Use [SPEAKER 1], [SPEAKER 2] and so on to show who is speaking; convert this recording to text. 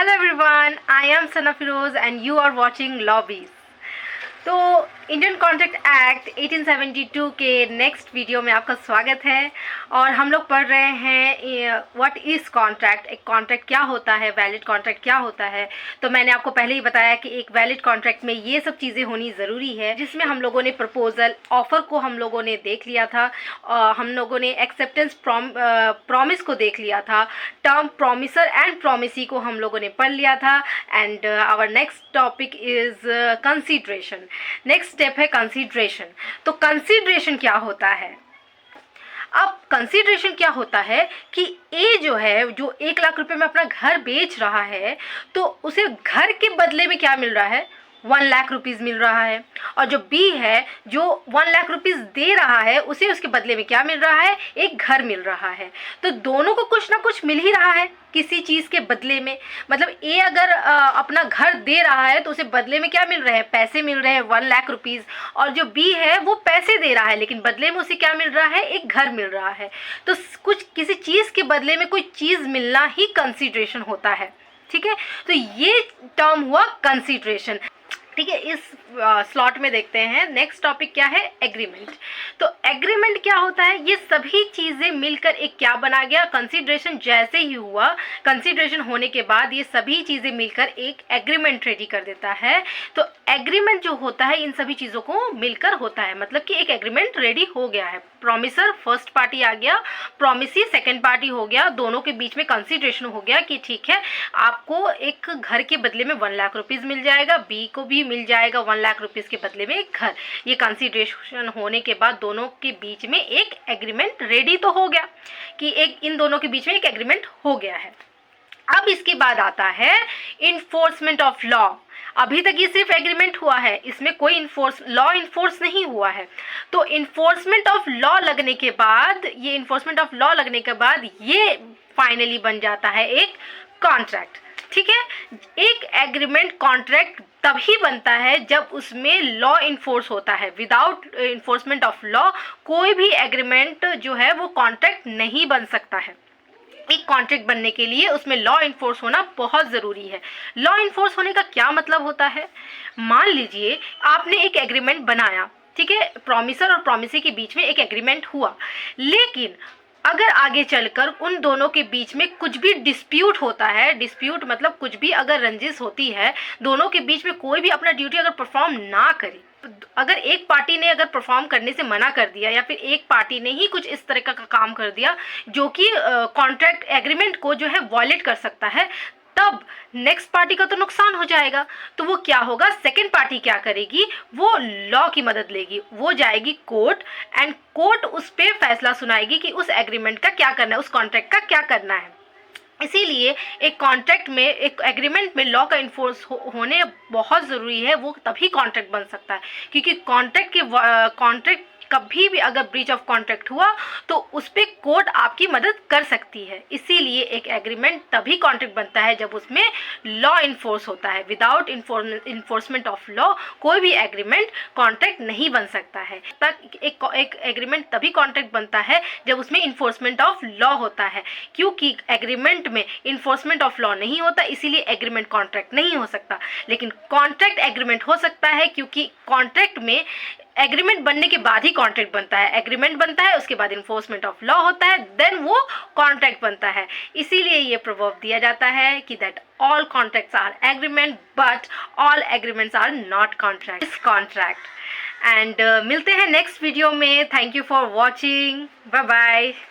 [SPEAKER 1] Hello everyone, I am Sana Firoz and you are watching Lobbies. तो Indian contract act 1872 के next video में आपका स्वागत है। और हम लोग पढ़ रहे हैं व्हाट इज़ कॉन्ट्रैक्ट, एक कॉन्ट्रैक्ट क्या होता है, वैलिड कॉन्ट्रैक्ट क्या होता है। तो मैंने आपको पहले ही बताया कि एक वैलिड कॉन्ट्रैक्ट में ये सब चीज़ें होनी ज़रूरी है, जिसमें हम लोगों ने प्रपोजल ऑफ़र को हम लोगों ने देख लिया था, हम लोगों ने एक्सेप्टेंस प्रॉमिस को देख लिया था, टर्म प्रॉमिसर एंड प्रॉमिसी को हम लोगों ने पढ़ लिया था। And our next topic is consideration. Next step है कंसीडरेशन। तो कंसीडरेशन क्या होता है? अब कंसीडरेशन क्या होता है कि ए जो है, जो 1 लाख रुपए में अपना घर बेच रहा है, तो उसे घर के बदले में क्या मिल रहा है? 1 लाख रुपीज़ मिल रहा है। और जो बी है, जो 1 लाख रुपीज़ दे रहा है, उसे उसके बदले में क्या मिल रहा है? एक घर मिल रहा है। तो दोनों को कुछ ना कुछ मिल ही रहा है किसी चीज़ के बदले में। मतलब ए अगर अपना घर दे रहा है तो उसे बदले में क्या मिल रहे हैं? पैसे मिल रहे हैं 1 लाख रुपीज़। और जो बी है वो पैसे दे रहा है, लेकिन बदले में उसे क्या मिल रहा है? एक घर मिल रहा है। तो कुछ किसी चीज़ के बदले में कोई चीज़ मिलना ही कंसीडरेशन होता है। ठीक है, तो ये टर्म हुआ कंसीडरेशन। ठीक है, इस स्लॉट में देखते हैं नेक्स्ट टॉपिक क्या है? एग्रीमेंट। तो एग्रीमेंट क्या होता है? ये सभी चीज़ें मिलकर एक क्या बना गया? कंसीडरेशन जैसे ही हुआ, कंसीडरेशन होने के बाद ये सभी चीज़ें मिलकर एक एग्रीमेंट रेडी कर देता है। तो एग्रीमेंट जो होता है इन सभी चीज़ों को मिलकर होता है, मतलब कि एक एग्रीमेंट रेडी हो गया है। प्रॉमिसर फर्स्ट पार्टी आ गया, प्रॉमिसी सेकेंड पार्टी हो गया, दोनों के बीच में कंसीडरेशन हो गया कि ठीक है, आपको एक घर के बदले में 1 लाख रुपीज़ मिल जाएगा, बी को भी मिल जाएगा 1 लाख रुपीज़ के बदले में एक घर। ये कंसीडरेशन होने के बाद दोनों के बीच में एक एग्रीमेंट रेडी तो हो गया कि इन दोनों के बीच में एक एग्रीमेंट हो गया है। अब इसके बाद आता है इन्फोर्समेंट ऑफ लॉ। अभी तक ये सिर्फ एग्रीमेंट हुआ है, इसमें कोई लॉ इन्फोर्स नहीं हुआ है। तो इन्फोर्समेंट ऑफ लॉ लगने के बाद, ये इन्फोर्समेंट ऑफ लॉ लगने के बाद ये फाइनली बन जाता है एक कॉन्ट्रैक्ट। ठीक है, एक एग्रीमेंट कॉन्ट्रैक्ट तभी बनता है जब उसमें लॉ इन्फोर्स होता है। विदाउट इन्फोर्समेंट ऑफ लॉ कोई भी एग्रीमेंट जो है वो कॉन्ट्रैक्ट नहीं बन सकता है। एक कॉन्ट्रैक्ट बनने के लिए उसमें लॉ इन्फोर्स होना बहुत ज़रूरी है। लॉ इन्फोर्स होने का क्या मतलब होता है? मान लीजिए आपने एक एग्रीमेंट बनाया, ठीक है, प्रॉमिसर और प्रॉमिसी के बीच में एक एग्रीमेंट हुआ, लेकिन अगर आगे चलकर उन दोनों के बीच में कुछ भी डिस्प्यूट होता है, डिस्प्यूट मतलब कुछ भी अगर रंजिश होती है, दोनों के बीच में कोई भी अपना ड्यूटी अगर परफॉर्म ना करे, अगर एक पार्टी ने अगर परफॉर्म करने से मना कर दिया या फिर एक पार्टी ने ही कुछ इस तरह का काम कर दिया जो कि कॉन्ट्रैक्ट एग्रीमेंट को जो है वॉयलेट कर सकता है, तब नेक्स्ट पार्टी का तो नुकसान हो जाएगा। तो वो क्या होगा? सेकंड पार्टी क्या करेगी? वो लॉ की मदद लेगी, वो जाएगी कोर्ट, एंड कोर्ट उस पर फैसला सुनाएगी कि उस एग्रीमेंट का क्या करना है, उस कॉन्ट्रैक्ट का क्या करना है। इसीलिए एक कॉन्ट्रैक्ट में, एक एग्रीमेंट में लॉ का इन्फोर्स होने बहुत ज़रूरी है। वो तभी कॉन्ट्रैक्ट बन सकता है, क्योंकि कॉन्ट्रैक्ट कभी भी अगर ब्रीच ऑफ कॉन्ट्रैक्ट हुआ तो उस पर कोर्ट आपकी मदद कर सकती है। इसीलिए एक एग्रीमेंट तभी कॉन्ट्रैक्ट बनता है जब उसमें लॉ इन्फोर्स होता है। विदाउट इन्फोर्समेंट ऑफ लॉ कोई भी एग्रीमेंट कॉन्ट्रैक्ट नहीं बन सकता है। तक एक एग्रीमेंट तभी कॉन्ट्रैक्ट बनता है जब उसमें इन्फोर्समेंट ऑफ लॉ होता है। क्योंकि एग्रीमेंट में इन्फोर्समेंट ऑफ लॉ नहीं होता, इसीलिए एग्रीमेंट कॉन्ट्रैक्ट नहीं हो सकता। लेकिन कॉन्ट्रैक्ट एग्रीमेंट हो सकता है, क्योंकि कॉन्ट्रैक्ट में एग्रीमेंट बनने के बाद ही कॉन्ट्रैक्ट बनता है। एग्रीमेंट बनता है, उसके बाद इन्फोर्समेंट ऑफ लॉ होता है, देन वो कॉन्ट्रैक्ट बनता है। इसीलिए ये प्रवर्ब दिया जाता है कि that all contracts are agreement but all agreements are not contract. And मिलते हैं नेक्स्ट वीडियो में। Thank you for watching, bye bye.